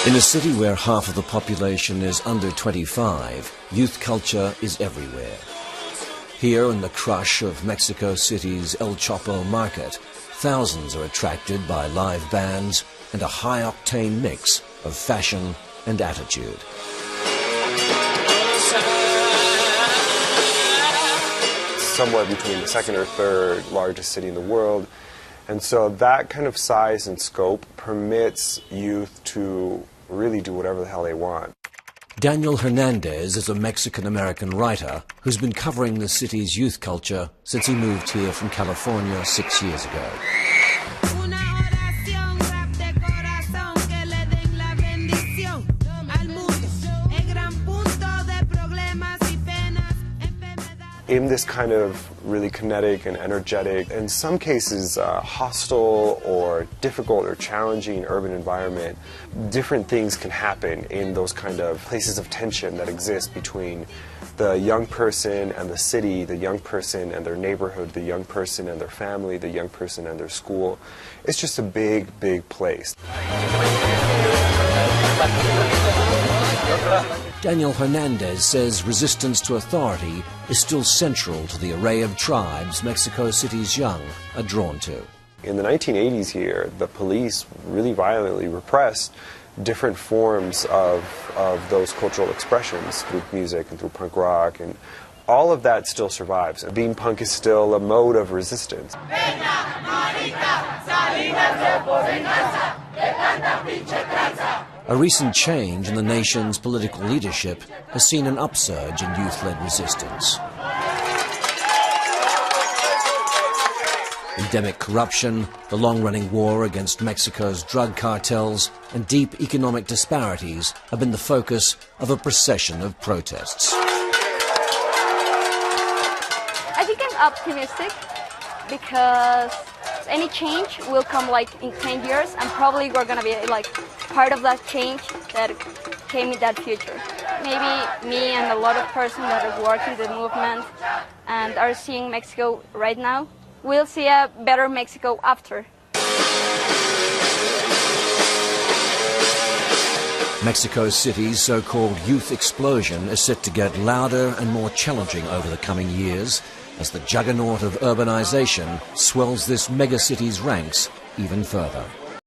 In a city where half of the population is under 25, youth culture is everywhere. Here in the crush of Mexico City's El Chopo market, thousands are attracted by live bands and a high-octane mix of fashion and attitude. Somewhere between the second or third largest city in the world. And so that kind of size and scope permits youth to really do whatever the hell they want. Daniel Hernandez is a Mexican-American writer who's been covering the city's youth culture since he moved here from California 6 years ago. In this kind of really kinetic and energetic, in some cases hostile or difficult or challenging urban environment, different things can happen in those kind of places of tension that exist between the young person and the city, the young person and their neighborhood, the young person and their family, the young person and their school. It's just a big, big place. Daniel Hernandez says resistance to authority is still central to the array of tribes Mexico City's young are drawn to. In the 1980s here, the police really violently repressed different forms of those cultural expressions through music and through punk rock, and all of that still survives. Being punk is still a mode of resistance. A recent change in the nation's political leadership has seen an upsurge in youth-led resistance. Endemic corruption, the long-running war against Mexico's drug cartels, and deep economic disparities have been the focus of a procession of protests. I think I'm optimistic because any change will come like in 10 years, and probably we're going to be like part of that change that came in that future. Maybe me and a lot of persons that are working the movement and are seeing Mexico right now, we'll see a better Mexico after. Mexico City's so-called youth explosion is set to get louder and more challenging over the coming years as the juggernaut of urbanization swells this megacity's ranks even further.